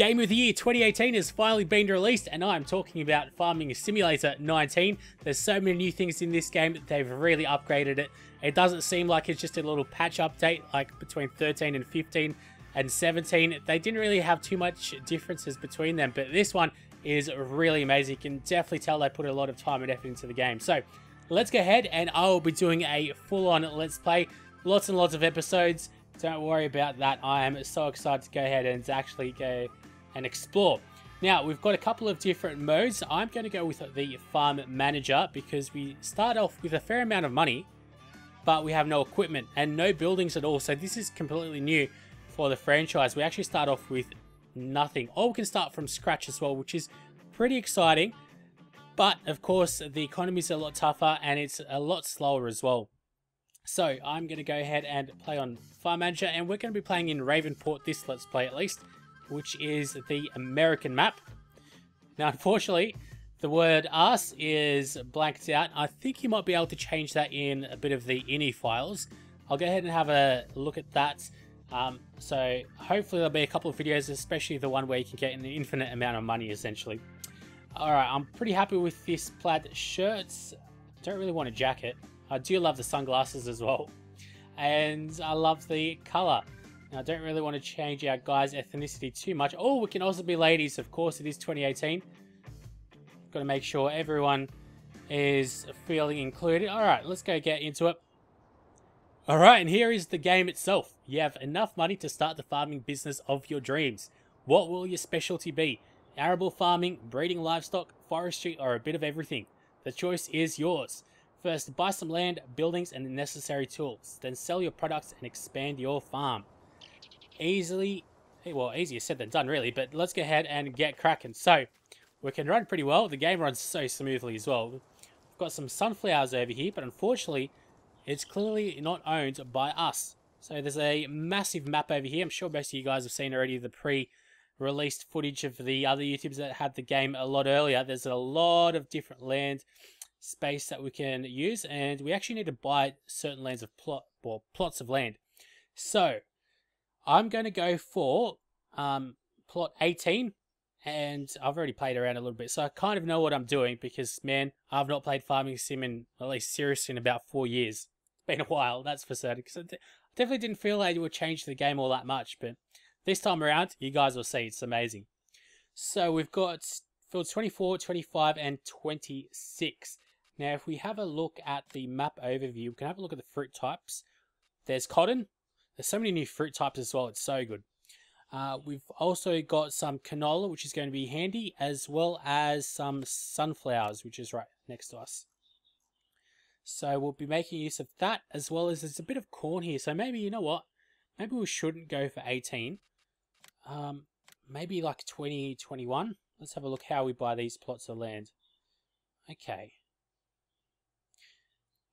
Game of the Year 2018 has finally been released, and I'm talking about Farming Simulator 19. There's so many new things in this game that they've really upgraded it. It doesn't seem like it's just a little patch update like between 13 and 15 and 17. They didn't really have too much differences between them, but this one is really amazing. You can definitely tell they put a lot of time and effort into the game. So let's go ahead, and I will be doing a full-on Let's Play. Lots and lots of episodes. Don't worry about that. I am so excited to go ahead and actually go and explore. Now, we've got a couple of different modes. I'm going to go with the Farm Manager because we start off with a fair amount of money, but we have no equipment and no buildings at all. So this is completely new for the franchise. We actually start off with nothing. Or we can start from scratch as well, which is pretty exciting. But, of course, the economy is a lot tougher and it's a lot slower as well. So, I'm going to go ahead and play on Farm Manager, and we're going to be playing in Ravenport, this Let's Play at least, which is the American map. Now, unfortunately, the word Ars is blanked out. I think you might be able to change that in a bit of the ini files. I'll go ahead and have a look at that. So, hopefully there'll be a couple of videos, especially the one where you can get an infinite amount of money, essentially. Alright, I'm pretty happy with this plaid shirt. Don't really want a jacket. I do love the sunglasses as well. And I love the colour. Now, I don't really want to change our guy's ethnicity too much. Oh, we can also be ladies, of course. It is 2018. Got to make sure everyone is feeling included. Alright, let's go get into it. Alright, and here is the game itself. You have enough money to start the farming business of your dreams. What will your specialty be? Arable farming, breeding livestock, forestry, or a bit of everything? The choice is yours. First, buy some land, buildings, and the necessary tools. Then sell your products and expand your farm. Easier said than done, really, but let's go ahead and get cracking. So, we can run pretty well. The game runs so smoothly as well. We've got some sunflowers over here, but unfortunately, it's clearly not owned by us. So, there's a massive map over here. I'm sure most of you guys have seen already the pre-released footage of the other YouTubers that had the game a lot earlier. There's a lot of different land space that we can use, and we actually need to buy certain lands of plots of land. So I'm going to go for plot 18, and I've already played around a little bit, so I kind of know what I'm doing because, man, I've not played Farming Sim in, at least seriously, in about 4 years. It's been a while, that's for certain, because I definitely didn't feel like it would change the game all that much, but this time around, you guys will see, it's amazing. So we've got fields 24, 25, and 26. Now, if we have a look at the map overview, we can have a look at the fruit types. There's cotton. There's so many new fruit types as well. It's so good. We've also got some canola, which is going to be handy, as well as some sunflowers, which is right next to us. So we'll be making use of that, as well as there's a bit of corn here. So maybe, you know what? Maybe we shouldn't go for 18. Maybe like 20, 21. Let's have a look how we buy these plots of land. Okay.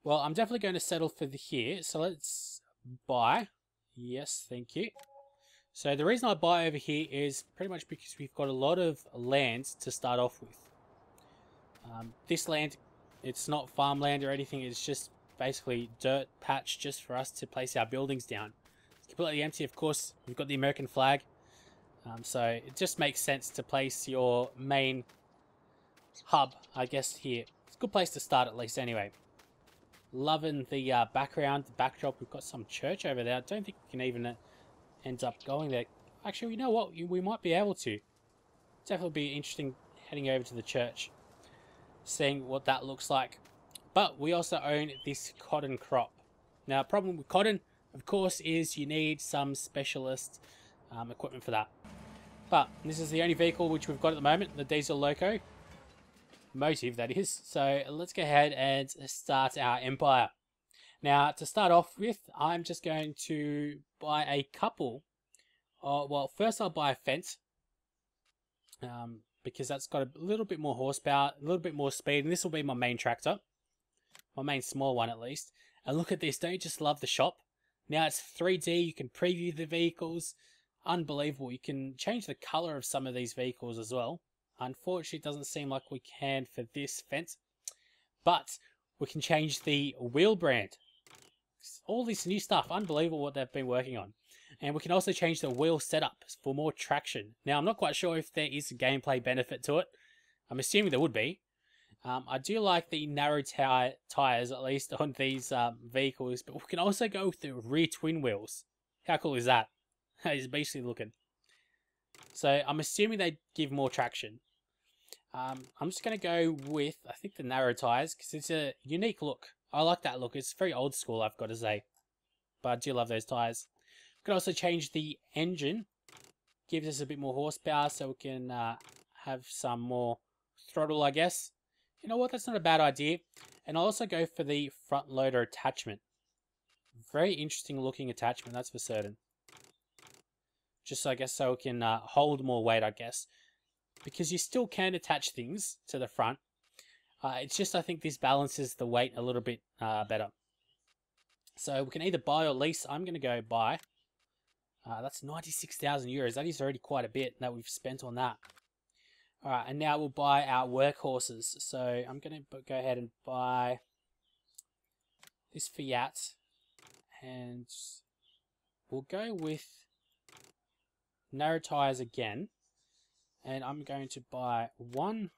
Well, I'm definitely going to settle for here, so let's buy. Yes, thank you. So the reason I buy over here is pretty much because we've got a lot of land to start off with. This land, it's not farmland or anything, it's just basically dirt patch just for us to place our buildings down. It's completely empty, of course. We've got the American flag, so it just makes sense to place your main hub, I guess, here. It's a good place to start at least anyway. Loving the background, the backdrop. We've got some church over there. I don't think we can even end up going there. Actually, you know what? We might be able to. Definitely be interesting heading over to the church, seeing what that looks like. But we also own this cotton crop. Now, problem with cotton, of course, is you need some specialist equipment for that. But this is the only vehicle which we've got at the moment, the diesel loco. Motive, that is. So let's go ahead and start our empire. Now, to start off with, I'm just going to buy a couple. Well, first I'll buy a fence, because that's got a little bit more horsepower, a little bit more speed, and this will be my main tractor, my main small one at least. And look at this, don't you just love the shop? Now it's 3D, you can preview the vehicles, unbelievable. You can change the color of some of these vehicles as well. Unfortunately, it doesn't seem like we can for this fence, but we can change the wheel brand. All this new stuff, unbelievable what they've been working on. And we can also change the wheel setup for more traction. Now, I'm not quite sure if there is a gameplay benefit to it. I'm assuming there would be. I do like the narrow tires, at least on these vehicles, but we can also go with the rear twin wheels. How cool is that? It's basically looking. So I'm assuming they give more traction. I'm just going to go with, I think, the narrow tires, because it's a unique look. I like that look. It's very old school, I've got to say. But I do love those tires. We can also change the engine. Gives us a bit more horsepower, so we can have some more throttle, I guess. You know what? That's not a bad idea. And I'll also go for the front loader attachment. Very interesting looking attachment, that's for certain. Just, I guess, so it can hold more weight, I guess. Because you still can attach things to the front. It's just, I think this balances the weight a little bit better. So we can either buy or lease. I'm going to go buy. That's 96,000 euros. That is already quite a bit that we've spent on that. Alright, and now we'll buy our workhorses. So I'm going to go ahead and buy this Fiat. And we'll go with narrow tires again. And I'm going to buy one.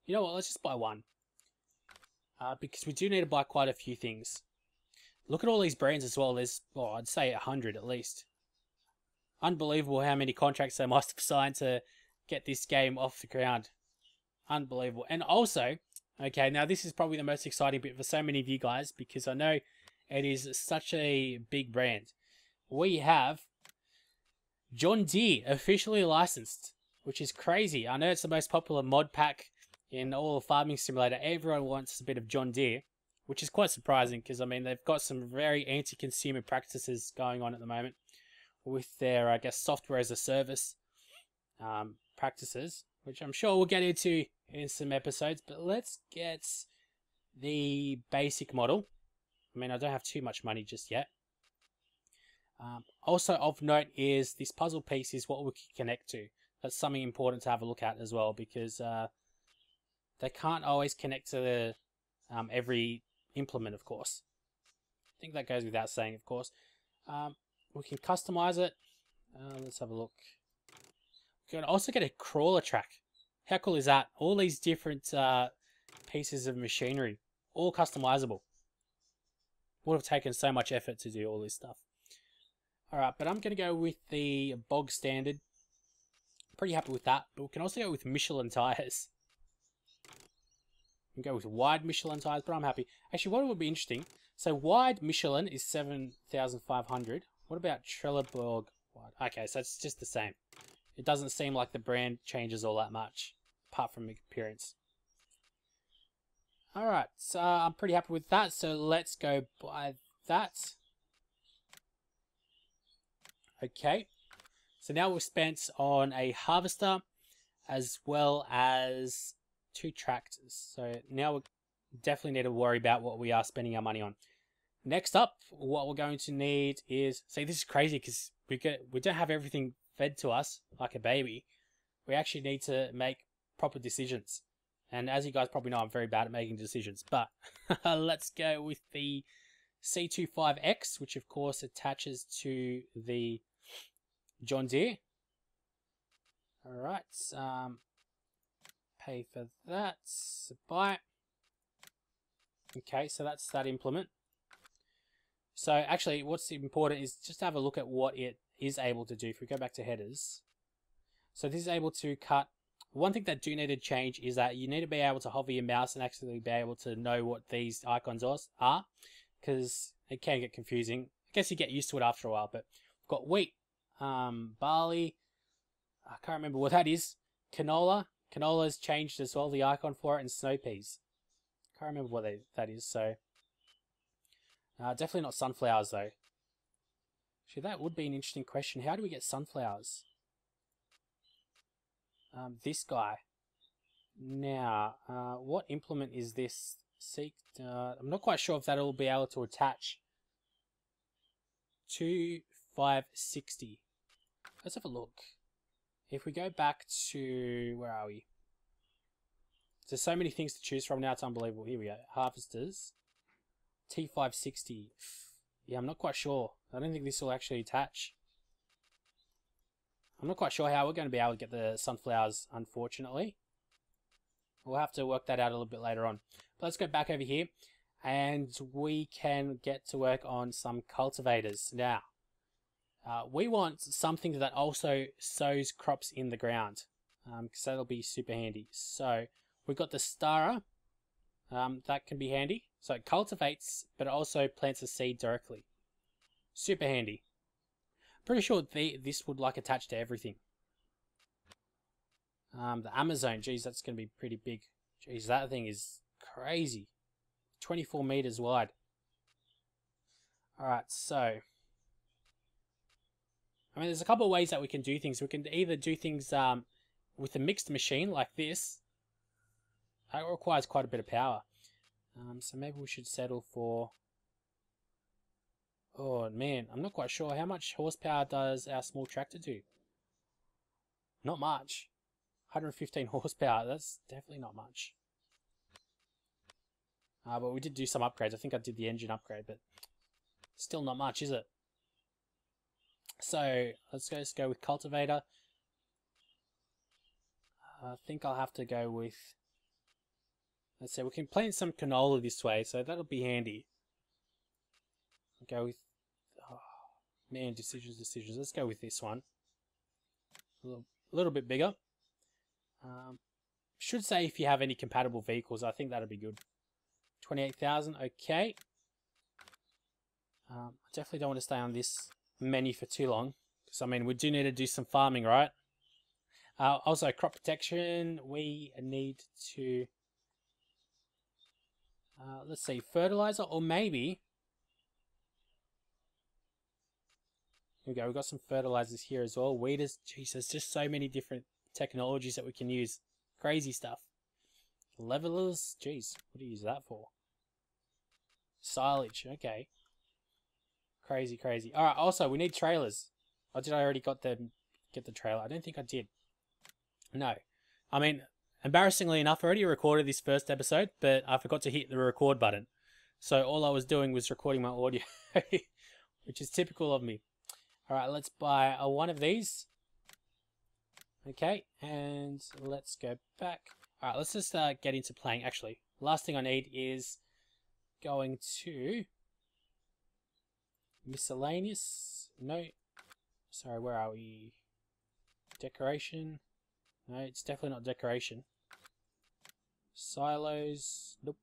You know what, let's just buy one. Because we do need to buy quite a few things. Look at all these brands as well. There's, well, I'd say 100 at least. Unbelievable how many contracts they must have signed to get this game off the ground. Unbelievable. And also, okay, now this is probably the most exciting bit for so many of you guys, because I know it is such a big brand. We have John Deere officially licensed, which is crazy. I know it's the most popular mod pack in all of Farming Simulator. Everyone wants a bit of John Deere, which is quite surprising because, I mean, they've got some very anti-consumer practices going on at the moment with their, I guess, software as a service practices, which I'm sure we'll get into in some episodes. But let's get the basic model. I mean, I don't have too much money just yet. Also of note is this puzzle piece is what we can connect to. That's something important to have a look at as well, because they can't always connect to the every implement, of course. I think that goes without saying, of course. We can customize it. Let's have a look. We can also get a crawler track. How cool is that? All these different pieces of machinery, all customizable. Would have taken so much effort to do all this stuff. Alright, but I'm going to go with the bog standard. Pretty happy with that. But we can also go with Michelin tires. We can go with wide Michelin tires, but I'm happy. Actually, what would be interesting, so wide Michelin is 7,500. What about Trelleborg wide? Okay, so it's just the same. It doesn't seem like the brand changes all that much, apart from appearance. Alright, so I'm pretty happy with that, so let's go buy that. Okay, so now we've spent on a harvester as well as 2 tractors. So now we definitely need to worry about what we are spending our money on. Next up, what we're going to need is, see, this is crazy because we don't have everything fed to us like a baby. We actually need to make proper decisions. And as you guys probably know, I'm very bad at making decisions. But let's go with the C25X, which of course attaches to the John Deere. Alright, pay for that, buy. Okay, so that's that implement. So actually what's important is just to have a look at what it is able to do. If we go back to headers, so this is able to cut. One thing that do need to change is that you need to be able to hover your mouse and actually be able to know what these icons are, because it can get confusing. I guess you get used to it after a while. But we've got wheat, barley, I can't remember what that is, canola. Canola's changed as well, the icon for it, and snow peas. Can't remember what that is, so definitely not sunflowers though. Actually, that would be an interesting question. How do we get sunflowers? This guy. Now, what implement is this? Seek. I'm not quite sure if that'll be able to attach to 560. Let's have a look. If we go back to, where are we? There's so many things to choose from now, it's unbelievable. Here we go. Harvesters. T560. Yeah, I'm not quite sure. I don't think this will actually attach. I'm not quite sure how we're going to be able to get the sunflowers, unfortunately. We'll have to work that out a little bit later on. But let's go back over here, and we can get to work on some cultivators. Now, we want something that also sows crops in the ground, because that'll be super handy. So we've got the Starer, that can be handy. So it cultivates, but it also plants a seed directly. Super handy. Pretty sure this would like attach to everything. The Amazon, geez, that's going to be pretty big. Geez, that thing is crazy. 24 meters wide. Alright, so I mean, there's a couple of ways that we can do things. We can either do things with a mixed machine like this. It requires quite a bit of power. So maybe we should settle for... Oh man, I'm not quite sure. How much horsepower does our small tractor do? Not much. 115 horsepower, that's definitely not much. But we did do some upgrades. I think I did the engine upgrade, but still not much, is it? So let's go with cultivator. I think I'll have to go with... Let's say we can plant some canola this way, so that'll be handy. I'll go with... Oh, man, decisions. Let's go with this one. A little bit bigger. Should say if you have any compatible vehicles, I think that'll be good. 28,000, okay. I definitely don't want to stay on this menu for too long, because I mean we do need to do some farming, right? Also crop protection, we need to let's see, fertilizer, or maybe here we go, we've got some fertilizers here as well. Weeders, jeez, there's just so many different technologies that we can use. Crazy stuff. Levelers, jeez, what do you use that for? Silage, okay. Crazy. Alright, also we need trailers. Or did I already get the trailer? I don't think I did. No. I mean, embarrassingly enough, I already recorded this first episode, but I forgot to hit the record button. So all I was doing was recording my audio, which is typical of me. Alright, let's buy one of these. Okay, and let's go back. Alright, let's just get into playing. Actually, last thing I need is going to miscellaneous. No, sorry, where are we? Decoration. No, it's definitely not decoration. Silos. Nope.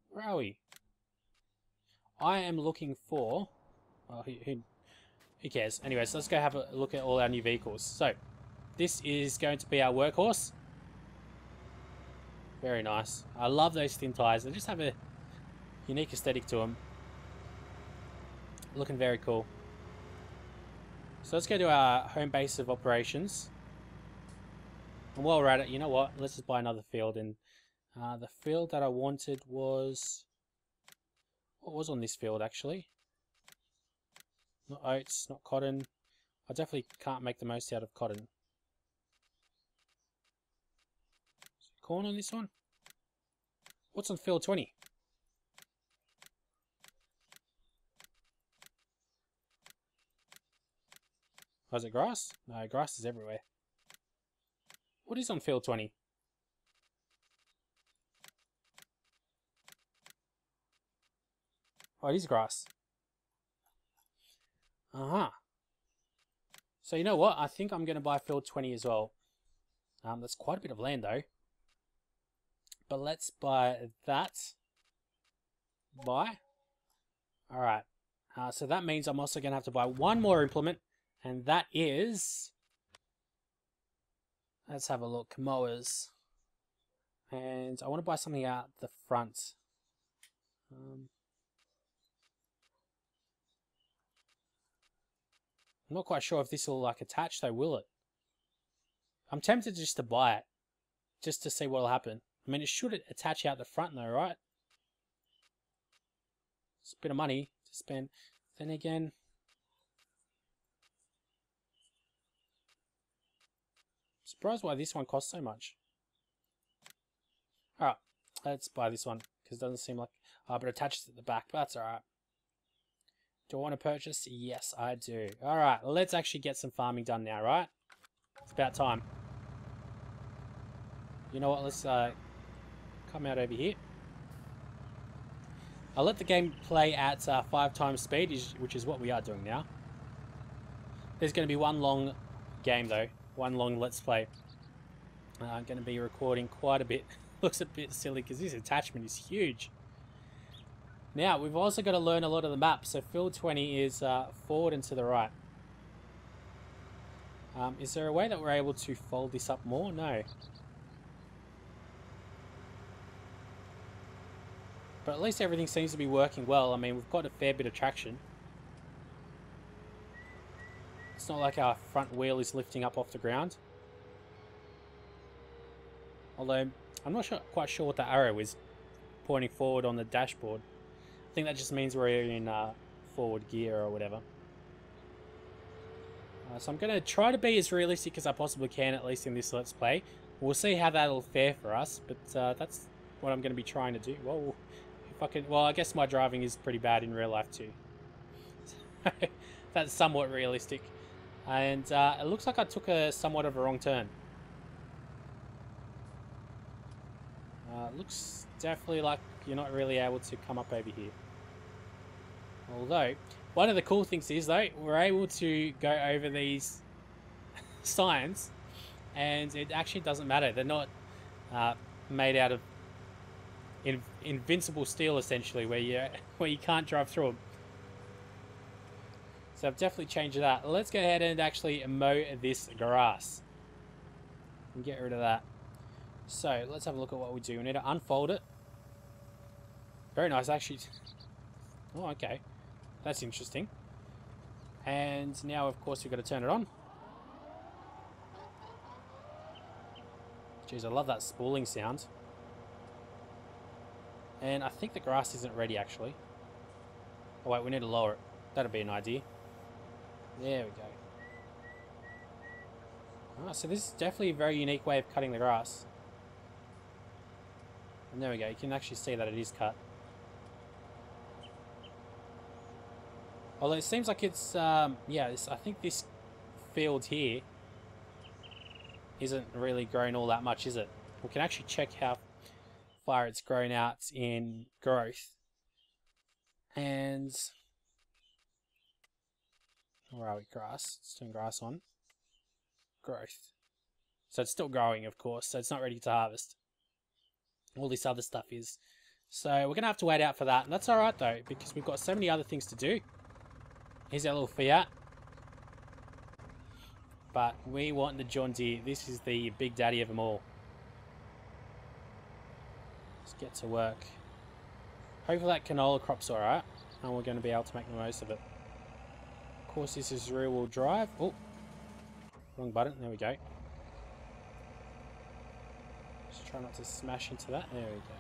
Where are we? I am looking for... Oh, who cares? Anyways, let's go have a look at all our new vehicles. So, this is going to be our workhorse. Very nice. I love those thin tires. They just have a unique aesthetic to them. Looking very cool. So let's go to our home base of operations. And while we're at it, you know what? Let's just buy another field. And the field that I wanted was... What was on this field, actually? Not oats, not cotton. I definitely can't make the most out of cotton. Is there corn on this one? What's on field 20? Oh, is it grass? No, grass is everywhere. What is on field 20? Oh, it is grass. Uh-huh. So you know what? I think I'm going to buy field 20 as well. That's quite a bit of land though. But let's buy that. Buy. Alright. So that means I'm also going to have to buy one more implement. And that is... Let's have a look. Mowers. And I want to buy something out the front. I'm not quite sure if this will like attach though, will it? I'm tempted just to buy it. Just to see what will happen. I mean, it should attach out the front though, right? It's a bit of money to spend. Then again... Surprised why this one costs so much. Alright, let's buy this one. because it doesn't seem like... but it attaches at the back, but that's alright. Do I want to purchase? Yes, I do. Alright, let's actually get some farming done now, right? It's about time. You know what, let's come out over here. I'll let the game play at 5 times speed, which is what we are doing now. There's going to be one long game though, one long let's play. I'm going to be recording quite a bit. Looks a bit silly because this attachment is huge. Now, we've also got to learn a lot of the map. So field 20 is forward and to the right. Is there a way that we're able to fold this up more? No. But at least everything seems to be working well. I mean, we've got a fair bit of traction. It's not like our front wheel is lifting up off the ground. Although, I'm not quite sure what the arrow is pointing forward on the dashboard. I think that just means we're in forward gear or whatever. So I'm going to try to be as realistic as I possibly can, at least in this Let's Play. We'll see how that'll fare for us, but that's what I'm going to be trying to do. Whoa. Well, I guess my driving is pretty bad in real life too. That's somewhat realistic. And it looks like I took somewhat of a wrong turn. Looks definitely like you're not really able to come up over here. Although, one of the cool things is though, we're able to go over these signs and it actually doesn't matter. They're not made out of invincible steel essentially, where you can't drive through them. So I've definitely changed that. Let's go ahead and actually mow this grass and get rid of that. So let's have a look at what we do. We need to unfold it. Very nice, actually. Oh, okay, that's interesting. And now, of course, we've got to turn it on. Jeez, I love that spooling sound. And I think the grass isn't ready, actually. Oh, wait, we need to lower it. That'd be an idea. There we go. Alright, so this is definitely a very unique way of cutting the grass. And there we go, you can actually see that it is cut. Although it seems like it's, yeah, I think this field here isn't really grown all that much, is it? We can actually check how far it's grown out in growth. And where are we? Grass. Let's turn grass on. Growth. So it's still growing, of course, so it's not ready to harvest. All this other stuff is. So we're going to have to wait out for that. And that's alright though, because we've got so many other things to do. Here's our little Fiat. But we want the John Deere. This is the big daddy of them all. Let's get to work. Hopefully that canola crop's alright. And we're going to be able to make the most of it. Of course, this is rear wheel drive. Oh, wrong button. There we go. Just try not to smash into that. There we go.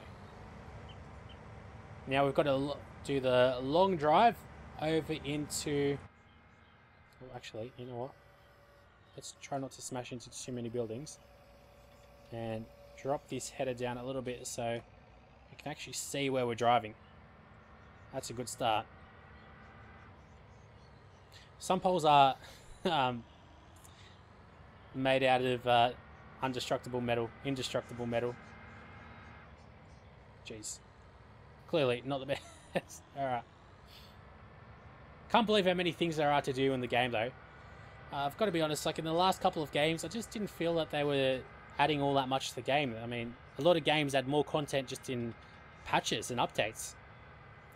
Now we've got to do the long drive over into... Oh, actually, you know what? Let's try not to smash into too many buildings. And drop this header down a little bit so we can actually see where we're driving. That's a good start. Some poles are made out of indestructible metal. Jeez. Clearly not the best. Alright. Can't believe how many things there are to do in the game though. I've got to be honest, like in the last couple of games, I just didn't feel that they were adding all that much to the game. I mean, a lot of games add more content just in patches and updates.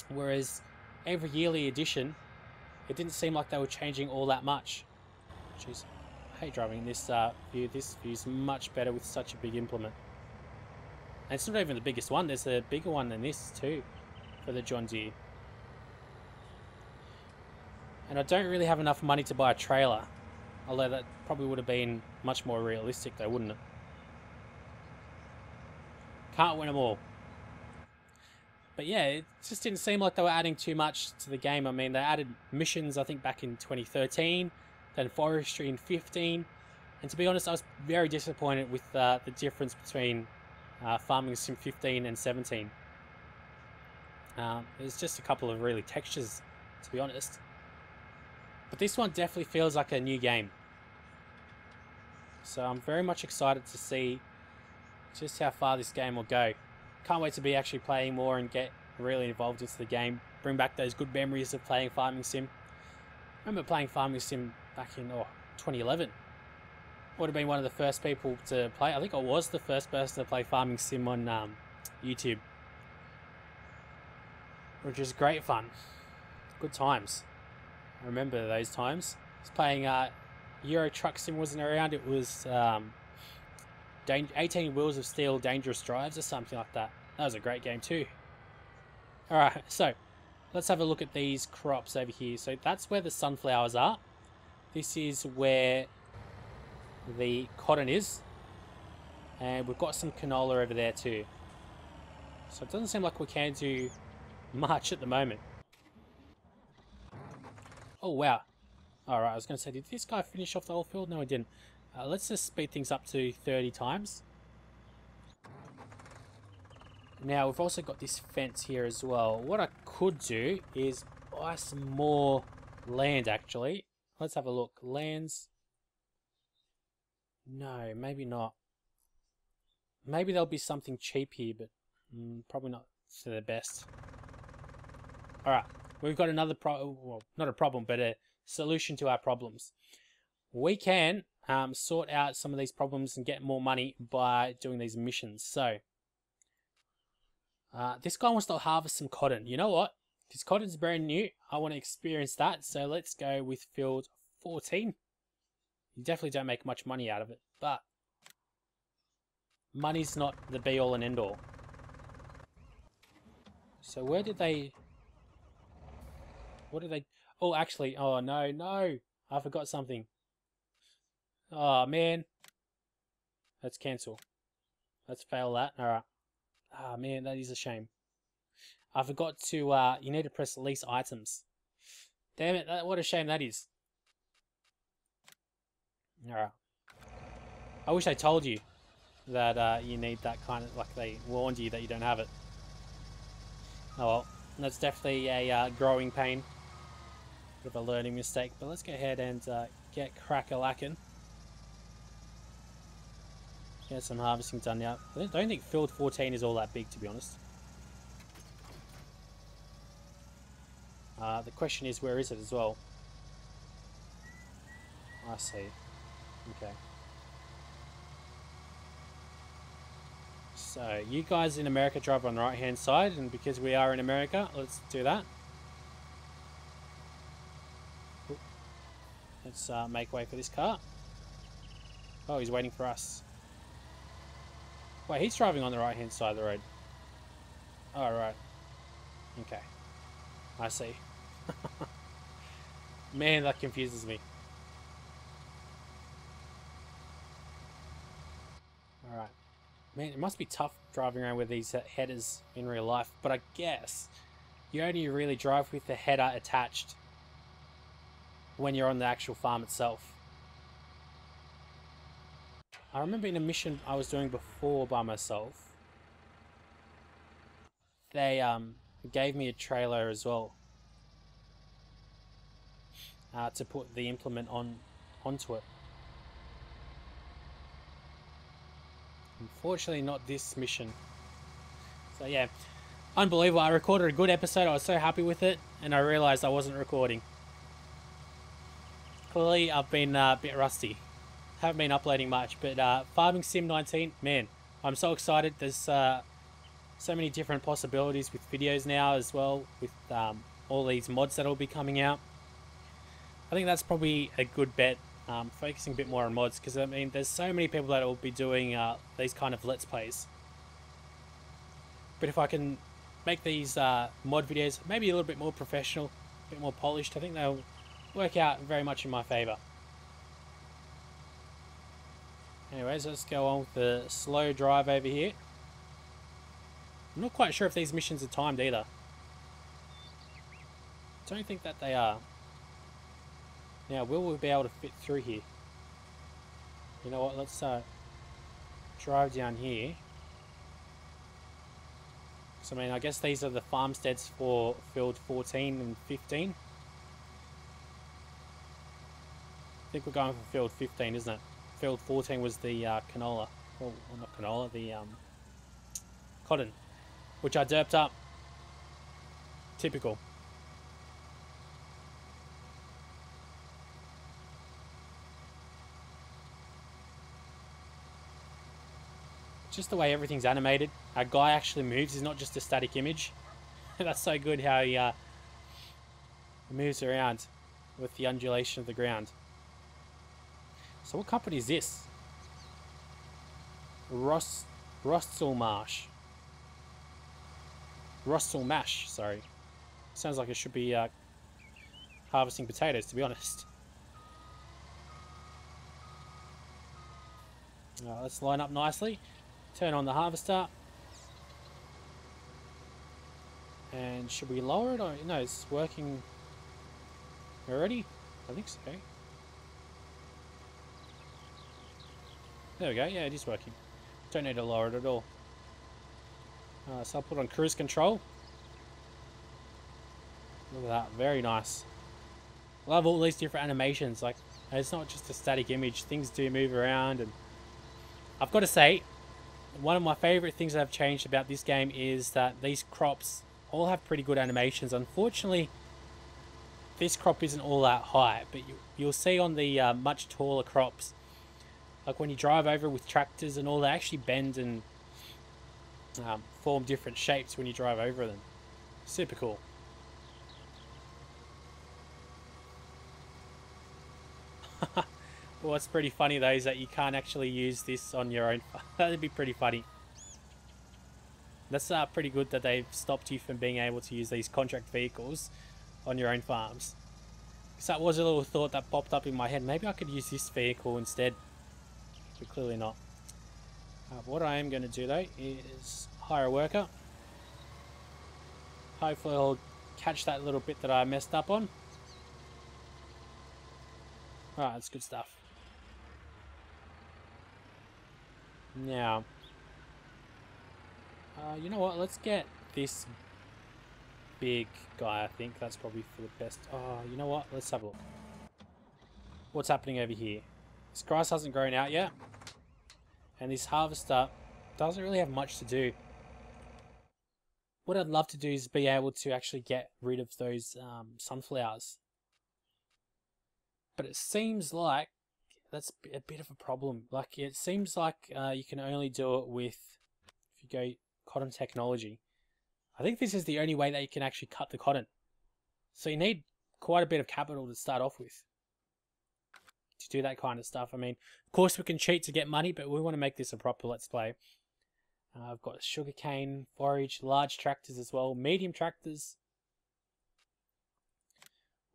Whereas every yearly edition, it didn't seem like they were changing all that much. Jeez, I hate driving this view. This view's much better with such a big implement. And it's not even the biggest one. There's a bigger one than this too, for the John Deere. And I don't really have enough money to buy a trailer. Although that probably would have been much more realistic though, wouldn't it? Can't win them all. But yeah, it just didn't seem like they were adding too much to the game. I mean, they added missions, I think, back in 2013, then forestry in 15. And to be honest, I was very disappointed with the difference between Farming Sim 15 and 17. There's just a couple of really textures, to be honest. But this one definitely feels like a new game. So I'm very much excited to see just how far this game will go. Can't wait to be actually playing more and get really involved into the game. Bring back those good memories of playing Farming Sim. I remember playing Farming Sim back in 2011. Would have been one of the first people to play. I think I was the first person to play Farming Sim on YouTube. Which was great fun. Good times. I remember those times. I was playing Euro Truck Sim wasn't around. It was 18 Wheels of Steel Dangerous Drives or something like that. That was a great game too. Alright, so let's have a look at these crops over here. So that's where the sunflowers are. This is where the cotton is. And we've got some canola over there too. So it doesn't seem like we can do much at the moment. Oh wow. Alright, I was going to say, did this guy finish off the whole field? No, he didn't. Let's just speed things up to 30 times. Now, we've also got this fence here as well. What I could do is buy some more land, actually. Let's have a look. Lands. No, maybe not. Maybe there'll be something cheap here, but probably not for the best. Alright, we've got another problem. Well, not a problem, but a solution to our problems. We can sort out some of these problems and get more money by doing these missions. So, this guy wants to harvest some cotton. You know what? This cotton's brand new. I want to experience that. So let's go with field 14. You definitely don't make much money out of it, but money's not the be-all and end-all. So where did they... What did they... Oh, actually... Oh, no, no. I forgot something. Oh, man. Let's cancel. Let's fail that. Alright. Ah, man, that is a shame. I forgot to... you need to press lease items. Damn it, what a shame that is. Alright. I wish I told you that you need that kind of... Like, they warned you that you don't have it. Oh well. That's definitely a growing pain. Bit of a learning mistake. But let's go ahead and get crack-a-lackin'. Get some harvesting done now. I don't think field 14 is all that big, to be honest. The question is, where is it as well? I see. Okay. So, you guys in America drive on the right-hand side, and because we are in America, let's do that. Let's make way for this car. Oh, he's waiting for us. Wait, he's driving on the right-hand side of the road. Oh, right. Okay. I see. Man, that confuses me. Alright. Man, it must be tough driving around with these headers in real life, but I guess you only really drive with the header attached when you're on the actual farm itself. I remember in a mission I was doing before by myself, they gave me a trailer as well to put the implement onto it. Unfortunately not this mission. So yeah, unbelievable. I recorded a good episode, I was so happy with it, and I realised I wasn't recording. Clearly I've been a bit rusty. Haven't been uploading much, but Farming Sim 19, man, I'm so excited. There's so many different possibilities with videos now as well, with all these mods that will be coming out. I think that's probably a good bet, focusing a bit more on mods, because I mean, there's so many people that will be doing these kind of Let's Plays. But if I can make these mod videos maybe a little bit more professional, a bit more polished, I think they'll work out very much in my favour. Anyways, let's go on with the slow drive over here. I'm not quite sure if these missions are timed either. Don't think that they are. Now, will we be able to fit through here? You know what, let's drive down here. So, I mean, I guess these are the farmsteads for field 14 and 15. I think we're going for field 15, isn't it? Field 14 was the canola. Well, not canola, the cotton, which I derped up. Typical. Just the way everything's animated. Our guy actually moves. He's not just a static image. That's so good how he moves around with the undulation of the ground. So what company is this? Rostelmarsh. Rostelmash, sorry. Sounds like it should be harvesting potatoes, to be honest. Let's line up nicely. Turn on the harvester. And should we lower it? Or no, it's working already? I think so. There we go. Yeah, it is working. Don't need to lower it at all. So I'll put on cruise control. Look at that. Very nice. Love all these different animations. Like, it's not just a static image. Things do move around. And I've got to say, one of my favorite things that have changed about this game is that these crops all have pretty good animations. Unfortunately, this crop isn't all that high, but you'll see on the much taller crops, like when you drive over with tractors and all, they actually bend and form different shapes when you drive over them. Super cool. What's pretty funny though is that you can't actually use this on your own. That'd be pretty funny. That's pretty good that they've stopped you from being able to use these contract vehicles on your own farms. So that was a little thought that popped up in my head. Maybe I could use this vehicle instead. But clearly not. What I am going to do though is hire a worker. Hopefully I'll catch that little bit that I messed up on. Alright, that's good stuff. Now, you know what? Let's get this big guy. I think that's probably for the best. Oh, you know what? Let's have a look. What's happening over here? This grass hasn't grown out yet. And this harvester doesn't really have much to do. What I'd love to do is be able to actually get rid of those sunflowers. But it seems like that's a bit of a problem. Like, it seems like you can only do it with, if you go cotton technology. I think this is the only way that you can actually cut the cotton. So you need quite a bit of capital to start off with to do that kind of stuff. I mean, of course we can cheat to get money, but we want to make this a proper Let's Play. I've got sugarcane, forage, large tractors as well, medium tractors.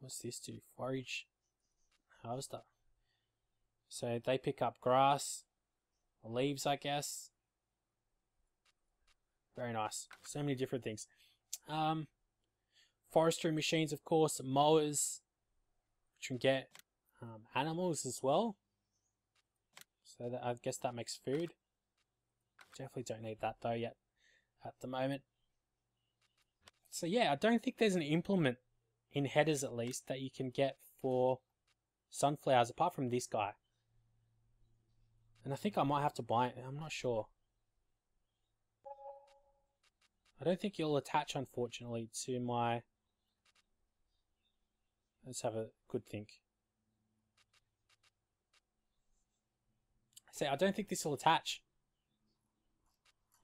What's this do? Forage, harvester. So they pick up grass, leaves, I guess. Very nice. So many different things. Forestry machines, of course, mowers, which can get animals as well. So that, I guess that makes food. Definitely don't need that though yet at the moment. So yeah, I don't think there's an implement in headers at least that you can get for sunflowers apart from this guy. And I think I might have to buy it. I'm not sure. I don't think you'll attach, unfortunately, to my... Let's have a good think. See, I don't think this will attach.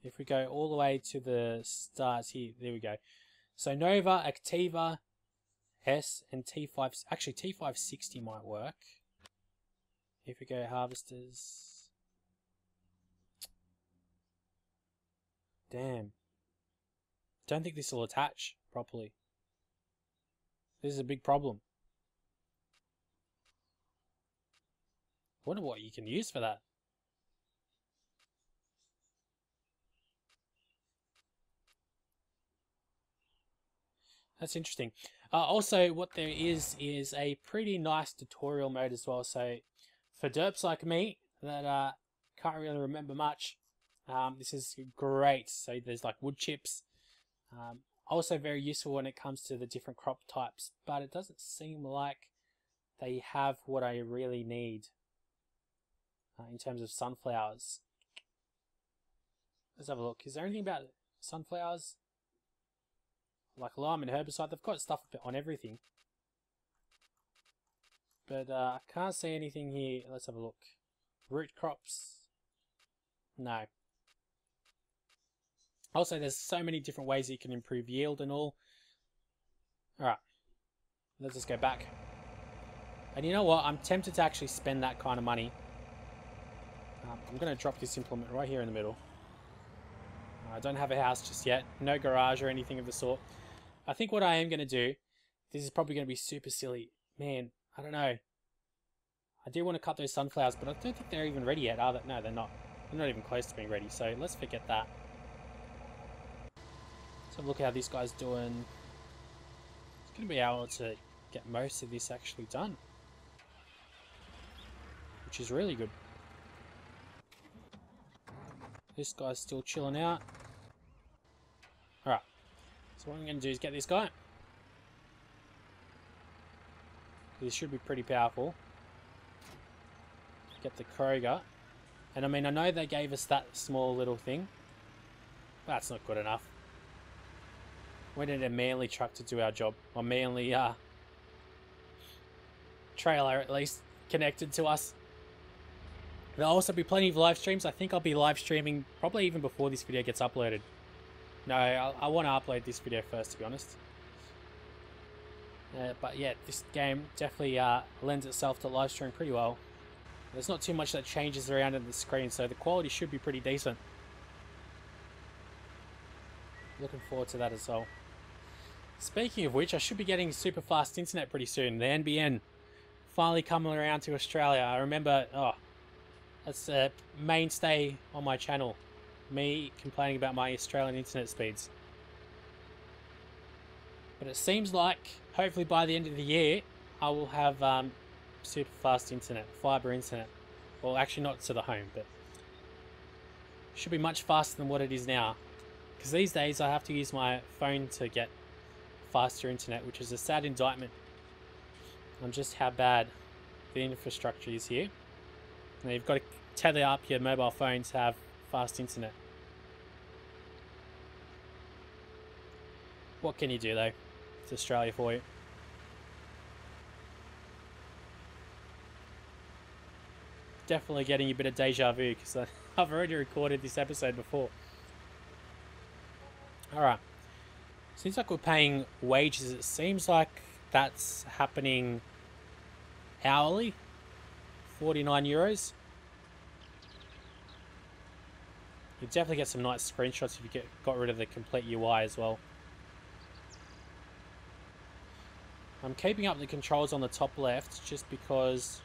If we go all the way to the stars here, there we go. So Nova, Activa, S, and T5... Actually, T560 might work. If we go harvesters... Damn. Don't think this will attach properly. This is a big problem. Wonder what you can use for that. That's interesting. Also, what there is a pretty nice tutorial mode as well. So, for derps like me that can't really remember much, this is great. So there's like wood chips, Also very useful when it comes to the different crop types, but it doesn't seem like they have what I really need in terms of sunflowers. Let's have a look. Is there anything about sunflowers? Like lime and herbicide, they've got stuff on everything. But I can't see anything here. Let's have a look. Root crops. No. Also, there's so many different ways that you can improve yield and all. Alright. Let's just go back. And you know what? I'm tempted to actually spend that kind of money. I'm going to drop this implement right here in the middle. I don't have a house just yet. No garage or anything of the sort. I think what I am going to do, this is probably going to be super silly. Man, I don't know. I do want to cut those sunflowers, but I don't think they're even ready yet, are they? No, they're not. They're not even close to being ready, so let's forget that. So look how this guy's doing. It's going to be able to get most of this actually done, which is really good. This guy's still chilling out. Alright, so what I'm going to do is get this guy. This should be pretty powerful. Get the Kroger. And I mean, I know they gave us that small little thing. But that's not good enough. We need a manly truck to do our job. Or manly trailer at least connected to us. There'll also be plenty of live streams. I think I'll be live streaming probably even before this video gets uploaded. No, I want to upload this video first, to be honest. But yeah, this game definitely lends itself to live stream pretty well. There's not too much that changes around in the screen, so the quality should be pretty decent. Looking forward to that as well. Speaking of which, I should be getting super fast internet pretty soon. The NBN finally coming around to Australia. I remember, that's a mainstay on my channel. Me complaining about my Australian internet speeds. But it seems like, hopefully by the end of the year, I will have super fast internet, fibre internet. Well, actually not to the home, but should be much faster than what it is now. Because these days I have to use my phone to get faster internet, which is a sad indictment on just how bad the infrastructure is here. Now you've got to tether up your mobile phone to have fast internet. What can you do though? It's Australia for you. Definitely getting a bit of deja vu because I've already recorded this episode before. Alright. Seems like we're paying wages. It seems like that's happening hourly. 49 euros. You definitely get some nice screenshots if you got rid of the complete UI as well. I'm keeping up the controls on the top left just because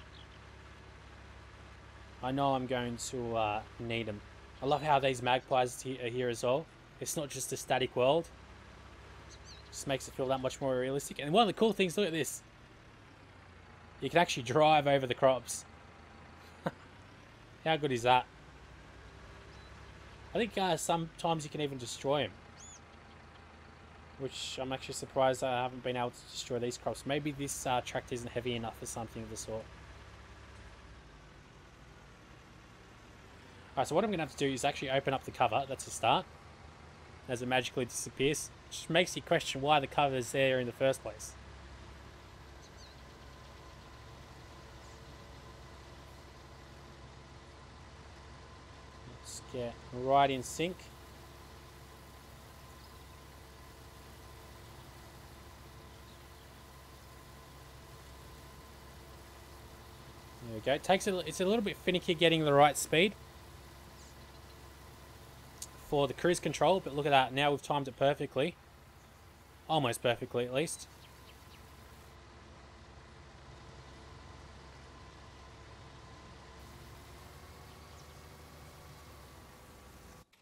I know I'm going to need them. I love how these magpies are here as well. It's not just a static world. Just makes it feel that much more realistic. And one of the cool things, look at this. You can actually drive over the crops. How good is that? I think sometimes you can even destroy them. Which I'm actually surprised I haven't been able to destroy these crops. Maybe this tractor isn't heavy enough or something of the sort. Alright, so what I'm going to have to do is actually open up the cover. That's a start. As it magically disappears. Which makes you question why the cover is there in the first place. Let's get right in sync. There we go. It's a little bit finicky getting the right speed for the cruise control, but look at that. Now we've timed it perfectly. Almost perfectly, at least.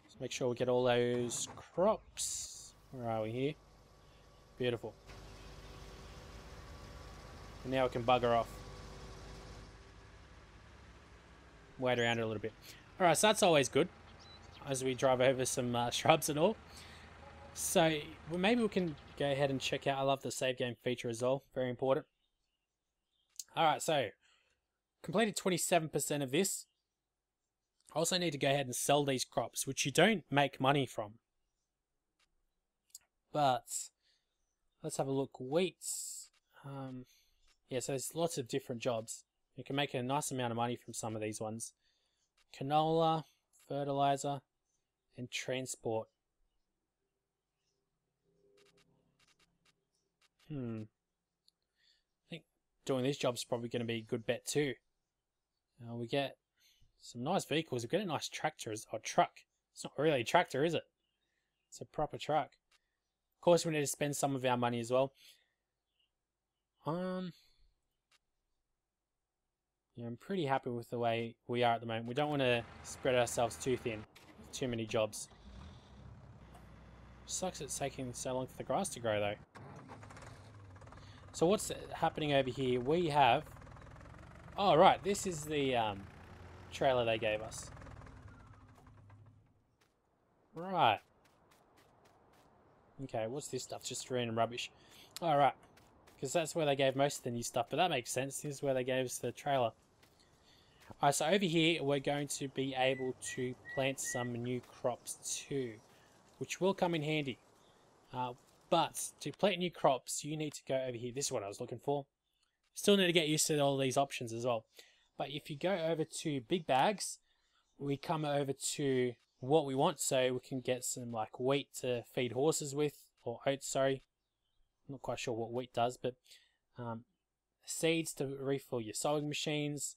Let's make sure we get all those crops. Where are we here? Beautiful. And now we can bugger off. Wait around it a little bit. Alright, so that's always good as we drive over some shrubs and all. So well, maybe we can go ahead and check out. I love the save game feature as well. Very important. Alright, so completed 27% of this. I also need to go ahead and sell these crops, which you don't make money from. But let's have a look. Wheat. Yeah, so there's lots of different jobs. You can make a nice amount of money from some of these ones. Canola, fertilizer, and transport. I think doing this job's probably going to be a good bet too. We get some nice vehicles. We get a nice tractor or truck. It's not really a tractor, is it? It's a proper truck. Of course, we need to spend some of our money as well. Yeah, I'm pretty happy with the way we are at the moment. We don't want to spread ourselves too thin with too many jobs. Sucks it's taking so long for the grass to grow though. So what's happening over here? We have... Oh right, this is the trailer they gave us. Right. Okay, what's this stuff? Just random rubbish. Alright. Because that's where they gave most of the new stuff, but that makes sense. This is where they gave us the trailer. Alright, so over here we're going to be able to plant some new crops too, which will come in handy. But to plant new crops, you need to go over here. This is what I was looking for. Still need to get used to all these options as well. But if you go over to big bags, we come over to what we want. So we can get some like wheat to feed horses with, or oats, sorry. I'm not quite sure what wheat does, but seeds to refill your sowing machines.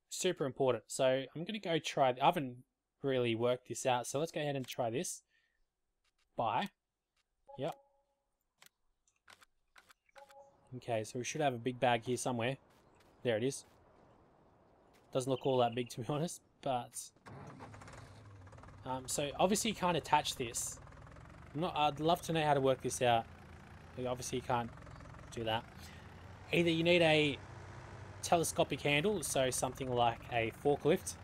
Super important. So I'm going to go try. I haven't really worked this out, so let's go ahead and try this. Buy. Yep. Okay, so we should have a big bag here somewhere. There it is. Doesn't look all that big to be honest, but so obviously you can't attach this. I'd love to know how to work this out. Obviously you can't do that. Either you need a telescopic handle, so something like a forklift,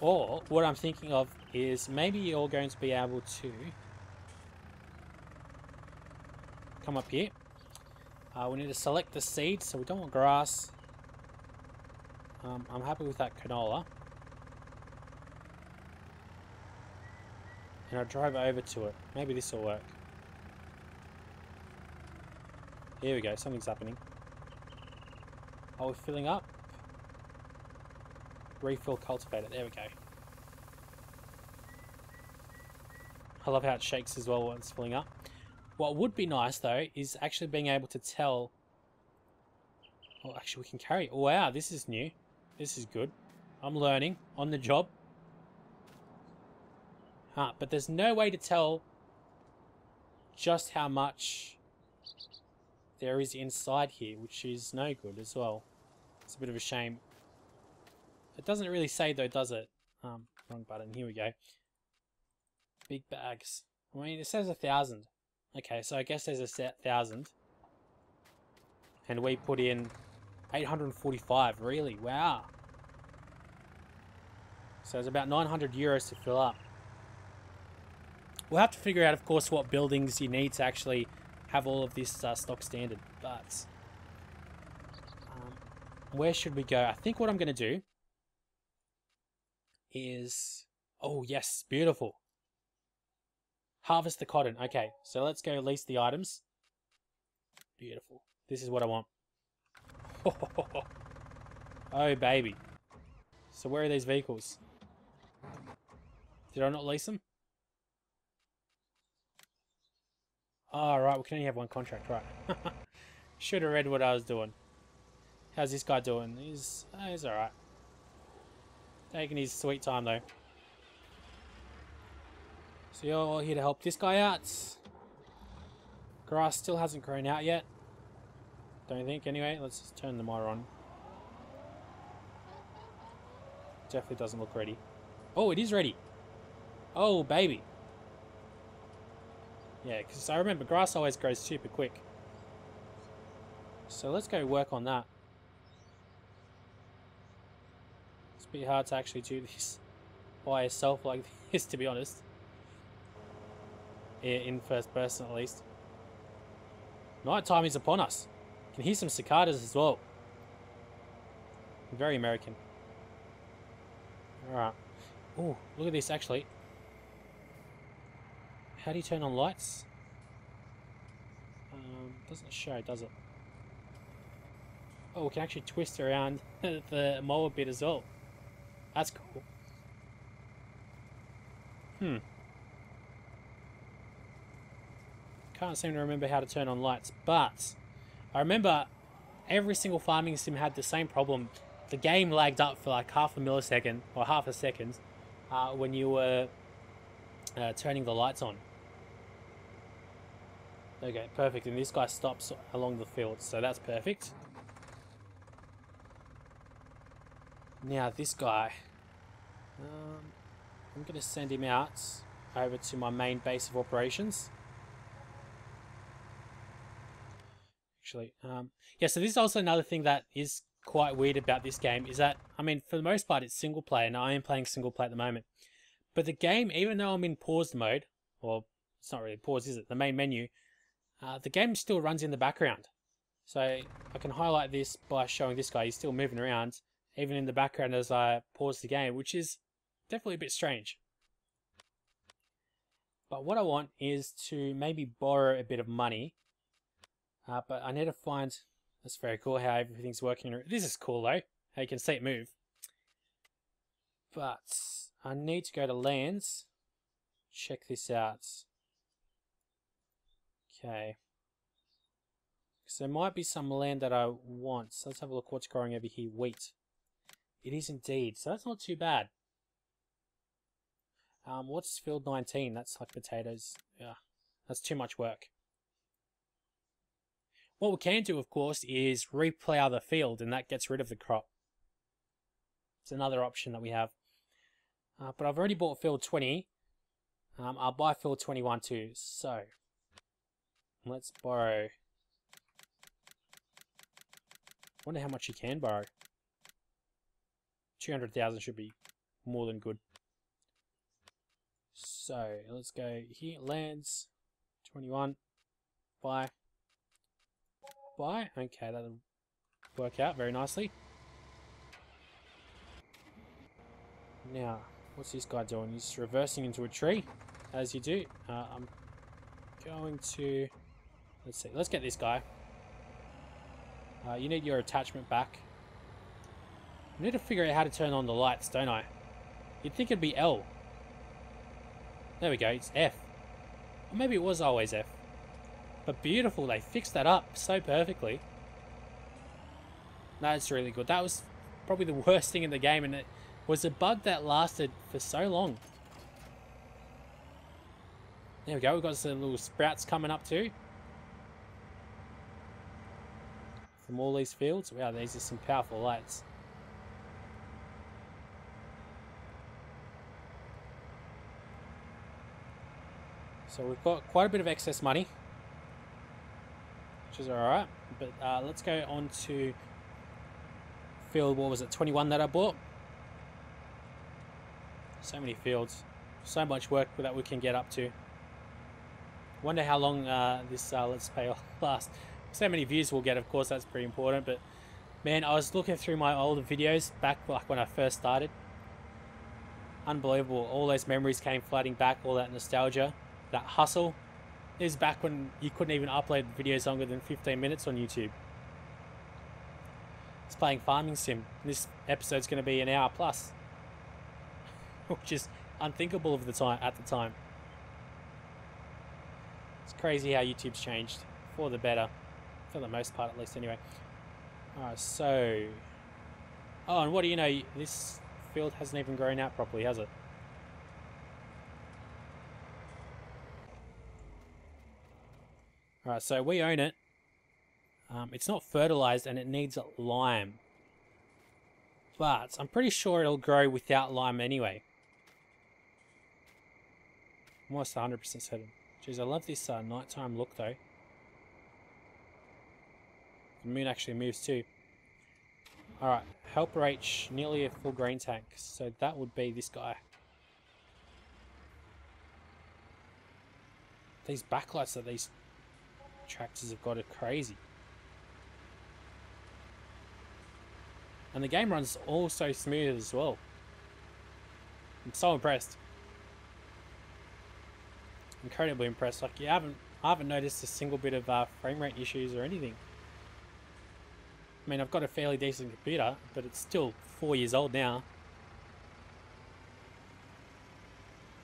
or what I'm thinking of is maybe you're going to be able to come up here. We need to select the seed, so we don't want grass. I'm happy with that canola. And I'll drive over to it. Maybe this will work. Here we go, something's happening. Are we filling up? Refill cultivator, there we go. I love how it shakes as well when it's filling up. What would be nice though is actually being able to tell... Oh, actually we can carry... Oh, wow, this is new. This is good. I'm learning on the job. But there's no way to tell just how much there is inside here, which is no good as well. It's a bit of a shame. It doesn't really say though, does it? Wrong button. Here we go. Big bags. I mean, it says 1,000. Okay, so I guess there's a set 1,000. And we put in 845. Really? Wow. So it's about 900 euros to fill up. We'll have to figure out, of course, what buildings you need to actually have all of this stock standard. But where should we go? I think what I'm going to do is... Oh, yes. Beautiful. Harvest the cotton. Okay, so let's go lease the items. Beautiful. This is what I want. Oh, baby. So where are these vehicles? Did I not lease them? Oh, right, we can only have one contract, right. Should have read what I was doing. How's this guy doing? He's alright. Taking his sweet time, though. So you're all here to help this guy out. Grass still hasn't grown out yet. Don't think, anyway. Let's just turn the motor on. Definitely doesn't look ready. Oh, it is ready. Oh, baby. Yeah, because I remember grass always grows super quick. So let's go work on that. It's a bit hard to actually do this by yourself like this, to be honest. in first person at least. Night time is upon us. Can hear some cicadas as well. Very American. Alright. Oh, look at this actually. How do you turn on lights? Doesn't show, does it? Oh, we can actually twist around the mower bit as well. That's cool. Can't seem to remember how to turn on lights, but I remember every single farming sim had the same problem. The game lagged up for like half a millisecond or half a second when you were turning the lights on. Okay, perfect. And this guy stops along the field, so that's perfect. Now this guy, I'm going to send him out over to my main base of operations. Actually, yeah, so this is also another thing that is quite weird about this game is that, I mean, for the most part it's single player, and I am playing single player at the moment. But the game, even though I'm in paused mode, or it's not really paused, is it? The main menu, the game still runs in the background. So I can highlight this by showing this guy, he's still moving around, even in the background as I pause the game, which is definitely a bit strange. But what I want is to maybe borrow a bit of money. But I need to find... That's very cool how everything's working. This is cool though, how you can see it move. But I need to go to lands. Check this out. Okay. So there might be some land that I want. So let's have a look what's growing over here. Wheat. It is indeed. So that's not too bad. What's field 19? That's like potatoes. Yeah, that's too much work. What we can do, of course, is replow the field, and that gets rid of the crop. It's another option that we have. But I've already bought field 20. I'll buy field 21 too. So let's borrow. Wonder how much you can borrow. 200,000 should be more than good. So let's go here. Lands 21. Buy. Buy. Okay, that'll work out very nicely. Now, what's this guy doing? He's reversing into a tree, as you do. I'm going to... Let's see. Let's get this guy. You need your attachment back. I need to figure out how to turn on the lights, don't I? You'd think it'd be L. There we go. It's F. Or maybe it was always F. But beautiful, they fixed that up so perfectly. That's really good. That was probably the worst thing in the game, and it was a bug that lasted for so long. There we go, we've got some little sprouts coming up too. From all these fields. Wow, these are some powerful lights. So we've got quite a bit of excess money, which is alright, but let's go on to field, what was it, 21 that I bought. So many fields, so much work that we can get up to. Wonder how long this Let's Play will last. So many views we'll get, of course, that's pretty important, but man, I was looking through my older videos back like when I first started. Unbelievable, all those memories came flooding back, all that nostalgia, that hustle. This is back when you couldn't even upload videos longer than 15 minutes on YouTube. It's playing Farming Sim. This episode's going to be an hour plus, which is unthinkable of the time at the time. It's crazy how YouTube's changed for the better, for the most part, at least. Anyway, alright. So, oh, and what do you know? This field hasn't even grown out properly, has it? Alright, so we own it. It's not fertilized and it needs lime. But I'm pretty sure it'll grow without lime anyway. Almost 100% certain. Jeez, I love this nighttime look though. The moon actually moves too. Alright, helper H, nearly a full grain tank. So that would be this guy. These backlights that these tractors have got are crazy. And the game runs all so smooth as well. I'm so impressed. Incredibly impressed. Like I haven't noticed a single bit of frame rate issues or anything. I mean, I've got a fairly decent computer, but it's still 4 years old now.